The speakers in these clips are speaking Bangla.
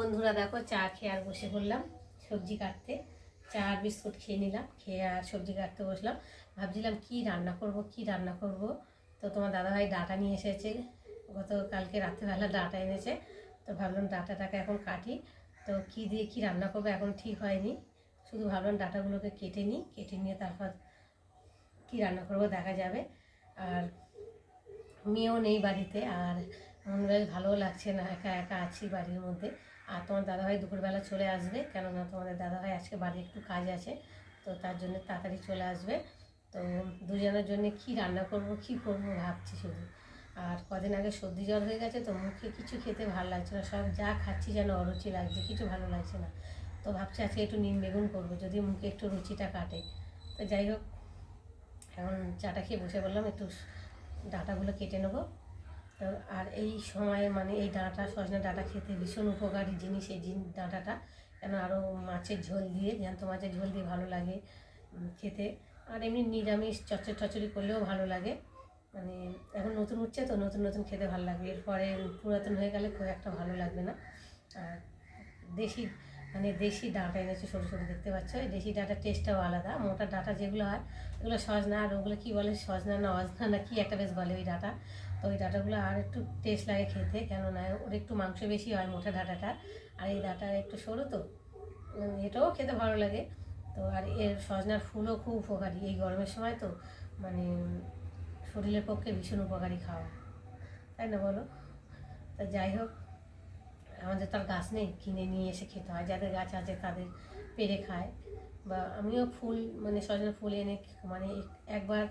বন্ধুরা দেখো চা খেয়ে আর বসে পড়লাম সবজি কাটতে। চা আর বিস্কুট খেয়ে নিলাম, খেয়ে আর সবজি কাটতে বসলাম। ভাবছিলাম কি রান্না করব। তো তোমার দাদাভাই ডাঁটা নিয়ে এসেছে, গতকালকে রাত্রিবেলা ডাঁটা এনেছে। তো ভাবলাম ডাঁটাটাকে এখন কাটি। তো কি দিয়ে কি রান্না করবো এখন ঠিক হয়নি, শুধু ভাবলাম ডাঁটাগুলোকে কেটে নিয়ে তারপর কি রান্না করব দেখা যাবে। আর মেয়েও নেই বাড়িতে, আর মন বেশ ভালোও লাগছে না, একা একা আছি বাড়ির মধ্যে। আর তোমার দাদাভাই দুপুরবেলা চলে আসবে, কেননা তোমাদের দাদাভাই আজকে বাড়ি একটু কাজ আছে, তো তার জন্য তাড়াতাড়ি চলে আসবে। তো দুজনের জন্য কি রান্না করব ভাবছি শুধু। আর কদিন আগে সর্দি জ্বর হয়ে গেছে, তো মুখে কিছু খেতে ভালো লাগছে না, সব যা খাচ্ছি যেন অরুচি লাগছে, কিছু ভালো লাগছে না। তো ভাবছি আজকে একটু নিম বেগুন করবো, যদি মুখে একটু রুচিটা কাটে। তো যাই হোক, এখন চাটা খেয়ে বসে বললাম একটু ডাঁটাগুলো কেটে নেবো। তো আর এই সময় মানে এই ডাঁটা, সজনে ডাঁটা খেতে ভীষণ উপকারী জিনিস এই ডাঁটাটা, কেন আরও মাছের ঝোল দিয়ে, জ্যান্ত মাছের ঝোল দিয়ে ভালো লাগে খেতে। আর এমনি নিরামিষ চচ্চড়ি করলেও ভালো লাগে। মানে এখন নতুন উঠছে তো, নতুন খেতে ভালো লাগবে, এরপরে পুরাতন হয়ে গেলে খুব একটা ভালো লাগবে না। আর দেশি ডাঁটা এনেছে, ছোটো দেখতে পাচ্ছ। এই দেশি ডাঁটার টেস্টটাও আলাদা। মোটা ডাঁটা যেগুলো হয় ওগুলো সজনা, আর ওগুলো কী বলে, সজনা না অজনা না কি একটা বেশ বলে ওই ডাঁটা। তো ওই ডাঁটাগুলো আর একটু টেস্ট লাগে খেতে, কেননা ওর একটু মাংস বেশি হয় মোটা ডাঁটাটা, আর এই ডাঁটা একটু সরু, তো এটাও খেতে ভালো লাগে। তো আর এর সজনার ফুলও খুব উপকারী এই গরমের সময়, তো মানে শরীরের পক্ষে ভীষণ উপকারী খাওয়া, তাই না বলো? তা যাই হোক, আমাদের তো আর গাছ নেই, কিনে নিয়ে এসে খেতে হয়, যাদের গাছ আছে তাদের পেরে খায়। বা আমিও ফুল মানে সজনার ফুল এনে মানে একবার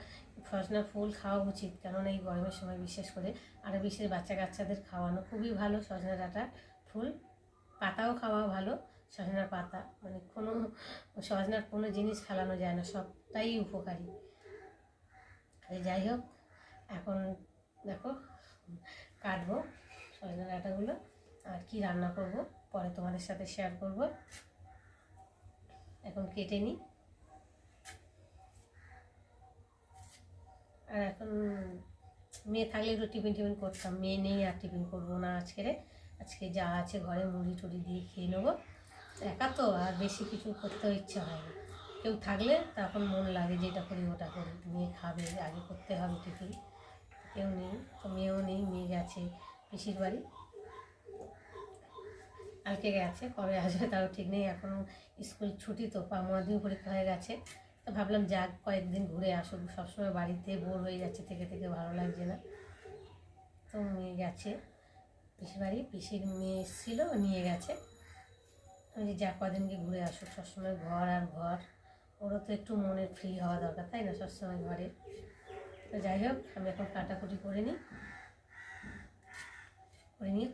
সজনার ফুল খাওয়া উচিত, কেননা এই গরমের সময় বিশেষ করে, আর বিশেষ কাচ্চাদের খাওয়ানো খুবই ভালো। সজনা ডাঁটা ফুল পাতাও খাওয়া ভালো, সজনার পাতা মানে সজনার কোনো জিনিস ফেলানো যায় না, সবটাই উপকারী। যাই হোক, এখন দেখো কাটবো সজনা ডাঁটাগুলো, আর কি রান্না করব পরে তোমাদের সাথে শেয়ার করব। এখন কেটে নিই। আর এখন মেয়ে থাকলে একটু টিফিন করতাম, মেয়ে নেই আর টিফিন করবো না আজকে যা আছে ঘরে মুড়ি টুড়ি দিয়ে খেয়ে নেবো। একা তো আর বেশি কিছু করতেও ইচ্ছা হয় না, কেউ থাকলে তখন মন লাগে যে এটা করি ওটা করি, মেয়ে খাবে আগে করতে হবে টিফিন। কেউ নেই, তো মেয়েও নেই, মেয়ে গেছে পিসির বাড়ি, কালকে গেছে, কবে আসবে তাও ঠিক নেই। এখন স্কুল ছুটি, তো মাধ্যমিক পরীক্ষা হয়ে গেছে, তো ভাবলাম যাক কয়েকদিন ঘুরে আসুক, সবসময় বাড়িতে বোর হয়ে যাচ্ছে, থেকে ভালো লাগছে না। তো মেয়ে গেছে পিসির বাড়ি, পিসির মেয়ে এসেছিলো নিয়ে গেছে। আমি যা কদিনকে ঘুরে আসুক, সবসময় ঘর আর ঘর, ওরও তো একটু মনের ফ্রি হওয়া দরকার, তাই না, সবসময় ঘরে। তো যাই হোক, আমি এখন কাটাকুটি করে নিয়ে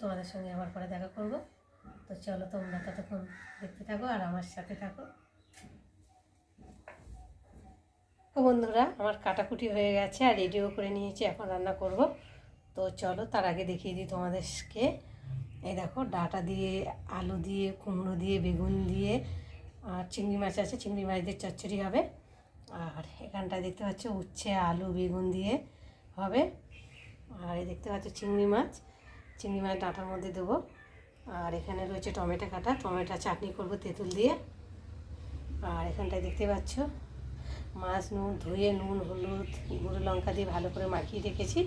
তোমাদের সঙ্গে আবার পরে দেখা করব। তো চলো, তোমরা ততক্ষণ দেখতে থাকো আর আমার সাথে থাকো। তো বন্ধুরা, আমার কাটাকুটি হয়ে গেছে আর রেডিও করে নিয়েছি, এখন রান্না করব। তো চলো, তার আগে দেখিয়ে দিই তোমাদেরকে। এই দেখো, ডাঁটা দিয়ে, আলু দিয়ে, কুমড়ো দিয়ে, বেগুন দিয়ে, আর চিংড়ি মাছ আছে, চিংড়ি মাছ দিয়ে চচ্চড়ি হবে। আর এখানটায় দেখতে পাচ্ছ উচ্ছে আলু বেগুন দিয়ে হবে। আর এই দেখতে পাচ্ছ চিংড়ি মাছ ডাঁটার মধ্যে দেবো। আর এখানে রয়েছে টমেটো কাটা, টমেটো চাটনি করব তেঁতুল দিয়ে। আর এখানটায় দেখতে পাচ্ছ মাছ ধুয়ে নুন হলুদ গুঁড়ো লঙ্কা দিয়ে ভালো করে মাখিয়ে রেখেছি।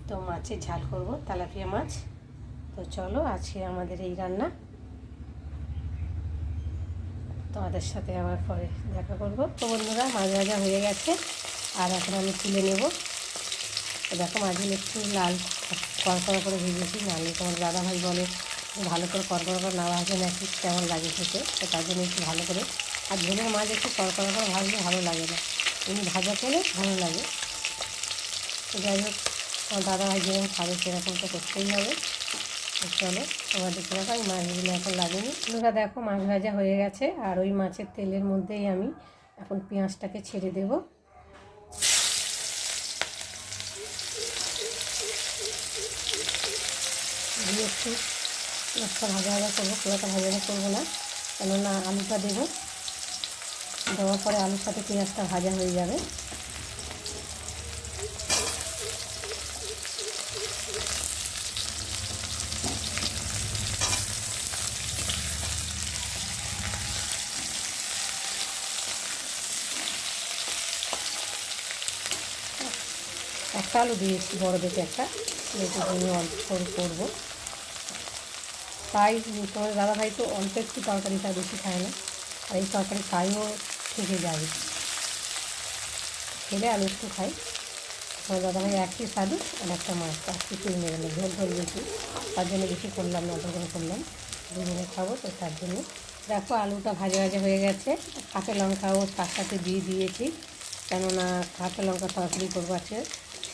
তো মাছের ঝাল করব, তেলাপিয়া মাছ। তো চলো, আজকে আমাদের এই রান্না, তোমাদের সাথে আবার পরে দেখা করব। তো বন্ধুরা, মাছ ভাজা হয়ে গেছে, আর এখন আমি তুলে নেব। তো দেখো, মাছগুলো একটু লাল কড়কড়া করে ভেজেছি, নাহলে তোমার দাদাভাই বলে ভালো করে কড়কড়া করে না ভাজলে নাকি কেমন লাগে খেতে, তো তার জন্য একটু ভালো করে। আর ঝোলের মাছ একটু কড়কড়া করে ভাজলে ভালো লাগে না, এমনি ভাজা খেলে ভালো লাগে। তো যাই হোক, আমার দাদাভাই যেরকম খাবে সেরকম তো করতেই হবে। তো চলো, তোমার দেখে রাখো, আমি মাছগুলো এখন লাগেনি। তোমরা দেখো, মাছ ভাজা হয়ে গেছে, আর ওই মাছের তেলের মধ্যেই আমি এখন পেঁয়াজটাকে ছেড়ে দেব। দিয়ে একটু মাছটা ভাজা করবো, পুরোটা ভাজা করবো না, কেননা আলুটা দেবো, দেওয়ার পরে আলুর সাথে পেঁয়াজটা ভাজা হয়ে যাবে। একটা আলু দিয়েছি, বড় দেখে একটা, যেহেতু আমি অল্প করে করবো। তাই তোমার দাদাভাই তো অল্প একটু তরকারিটা বেশি খায় না, আর এই তরকারি খাইও থেকে যাবে, খেলে আলু একটু খাই। তোমার দাদাভাই একই আলু আর একটা মাছ, আর কিছুই নেবে না, ঝোল ঝোল বেশি, তার জন্য বেশি করলাম না, অত করে করলাম, দুজনে খাবো তো তার জন্য। দেখো আলুটা ভাজা ভাজা হয়ে গেছে, কাঁচা লঙ্কাও তার সাথে দিয়ে দিয়েছি, কেননা কাঁচা লঙ্কা তরকারি করবো আছে,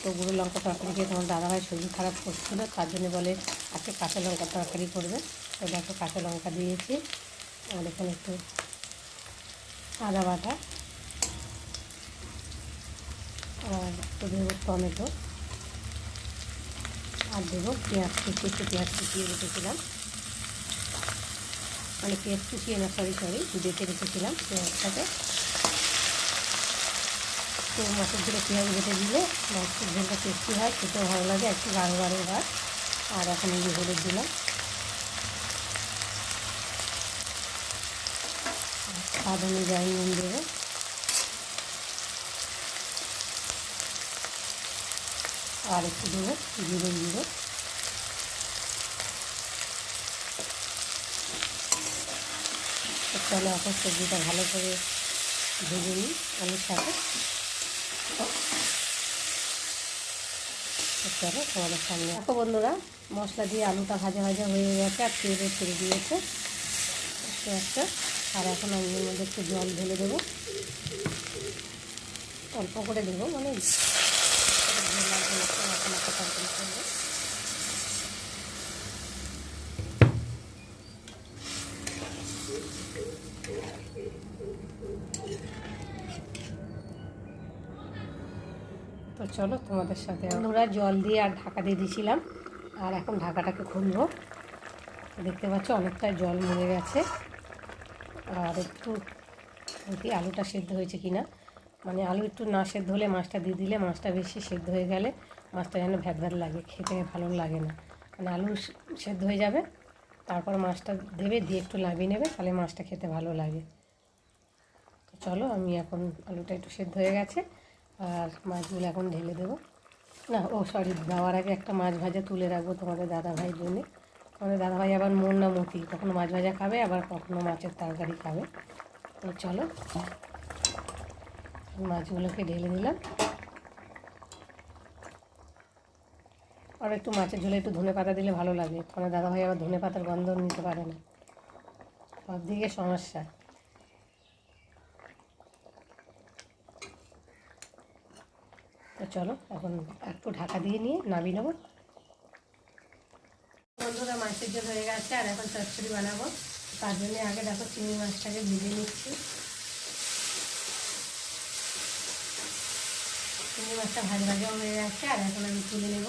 তো গুঁড়ো লঙ্কা তরকারি খেয়ে তোমার দাদাভাই শরীর খারাপ করছিল, তার জন্য বলে আজকে কাঁচা লঙ্কা তরকারি করবে। তো দেখো কাঁচা লঙ্কা দিয়েছি, আর এখানে একটু আদা বাটা, আর একটু দেবো টমেটো, আর দেবো পেঁয়াজ কুচি, একটু পেঁয়াজ কুচিয়ে রেখেছিলাম, মানে পেঁয়াজ কুচিয়ে না, সরি বেটে রেখেছিলাম পেঁয়াজটাকে। তো মাছের ঝোলে পেঁয়াজ বেটে দিলে মাছের ঝোলটা টেস্টি হয়, খেতেও ভালো লাগে, একটু গাঢ় গাঢ় হয়। আর এখন এই হলুদ দিলাম, স্বাদ অনুযায়ী নুন দেবো, আর একটু দেবো জিরে। চলো এখন সবজিটা ভালো করে ভেজে নিই আলুর সাথে। চলো তোমাদের সামনে দেখো বন্ধুরা, মশলা দিয়ে আলুটা ভাজা ভাজা হয়ে গেছে, আর তেলে ছেড়ে দিয়েছে একটু একটা। আর এখন আমি এর মধ্যে একটু জল ঢেলে দেবো, অল্প করে দেবো, মানে তো চলো তোমাদের সাথে বন্ধুরা জল দিয়ে আর ঢাকা দিয়ে দিয়েছিলাম, আর এখন ঢাকাটাকে খুলবো। দেখতে পাচ্ছ অনেকটাই জল মরে গেছে, আর একটু দেখি আলুটা সেদ্ধ হয়েছে কিনা, মানে আলু একটু না সেদ্ধ হলে মাছটা দিয়ে দিলে, মাছটা বেশি সেদ্ধ হয়ে গেলে মাছটা যেন ভ্যাট ভ্যাট লাগে, খেতে ভালো লাগে না, মানে আলু সেদ্ধ হয়ে যাবে, তারপর মাছটা দেবে, দিয়ে একটু নামিয়ে নেবে, তাহলে মাছটা খেতে ভালো লাগে। তো চলো আমি এখন আলুটা একটু সেদ্ধ হয়ে গেছে, আর মাছগুলো এখন ঢেলে দেবো। না সরি, দেওয়ার আগে একটা মাছ ভাজা তুলে রাখবো তোমাদের দাদাভাইয়ের জন্যে। তোমাদের দাদাভাই আবার মন না মতি, কখনো মাছ ভাজা খাবে, আবার কখনো মাছের তরকারি খাবে। তো চলো মাছগুলোকে ঢেলে দিলাম, আর একটু মাছের ঝোলে একটু ধনে পাতা দিলে ভালো লাগে, তোমাদের দাদাভাই আবার ধনে পাতার গন্ধ নিতে পারে না, সব দিকে সমস্যা। তো চলো এখন একটু ঢাকা দিয়ে নিয়ে নামিয়ে নেবো। বন্ধুরা মাছের ঝোল হয়ে গেছে, আর এখন চচ্চড়ি বানাবো, তার জন্য আগে দেখো চিংড়ি মাছটাকে ভেজে নিচ্ছি। চিংড়ি মাছটা ভাজা ভাজাও হয়ে গেছে, আর এখন আমি তুলে নেব।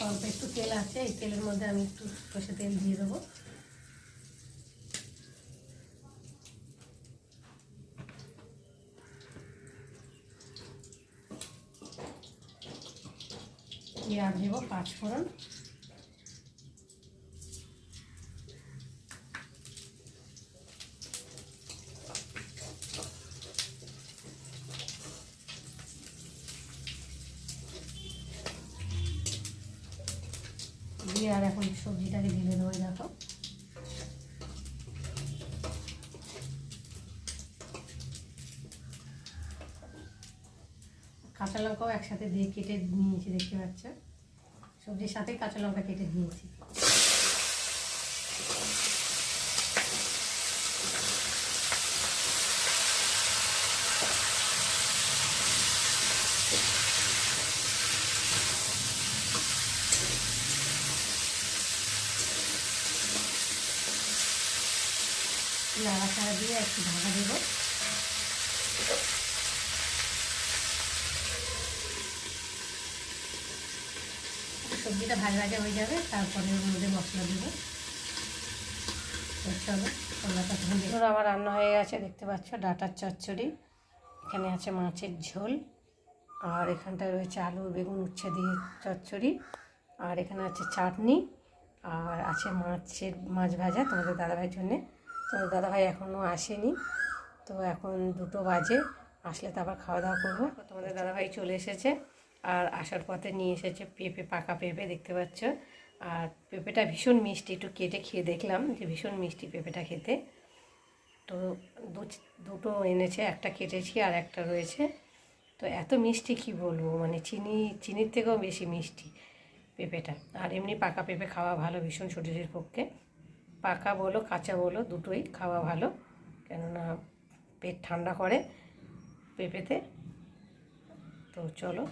অল্প একটু তেল আছে, এই তেলের মধ্যে আমি একটু সর্ষে তেল দিয়ে দেবো। দিয়ে আর দেবো পাঁচফোড়ন, দিয়ে আর এখন সবজিটাকে ঢেলে দেবো। দেখো কাঁচা লঙ্কাও একসাথে দিয়ে কেটে নিয়েছি, দেখতে পাচ্ছ সবজির সাথে কাঁচা লঙ্কা কেটে দিয়েছি। নাড়াচাড়া দিয়ে একটু ঢাকা দেবো। সবজিটা ভাজা ভাজা হয়ে যাবে, তারপরে ওর মধ্যে মশলা দেবো। চলো আমার রান্না হয়ে গেছে, দেখতে পাচ্ছ ডাঁটার চচ্চড়ি, এখানে আছে মাছের ঝোল, আর এখানটায় রয়েছে আলু বেগুন উচ্ছে দিয়ে চচ্চড়ি, আর এখানে আছে চাটনি, আর আছে মাছ ভাজা তোমাদের দাদাভাইয়ের জন্যে। তোমাদের দাদাভাই এখনও আসেনি, তো এখন 2টো বাজে, আসলে তো আবার খাওয়া দাওয়া করবো। তোমাদের দাদাভাই চলে এসেছে, আর আসার পথে নিয়ে এসেছে পেঁপে, পাকা পেঁপে দেখতে পাচ্ছ। আর পেঁপেটা ভীষণ মিষ্টি, একটু কেটে খেয়ে দেখলাম যে ভীষণ মিষ্টি পেঁপেটা খেতে। তো দুটো এনেছে, একটা কেটেছি আর একটা রয়েছে। তো এত মিষ্টি কি বলবো, মানে চিনির থেকেও বেশি মিষ্টি পেঁপেটা। আর এমনি পাকা পেঁপে খাওয়া ভালো ভীষণ শরীরের পক্ষে, পাকা বলো কাঁচা বলো দুটোই খাওয়া ভালো, কেননা পেট ঠান্ডা করে পেঁপেতে। তো চলো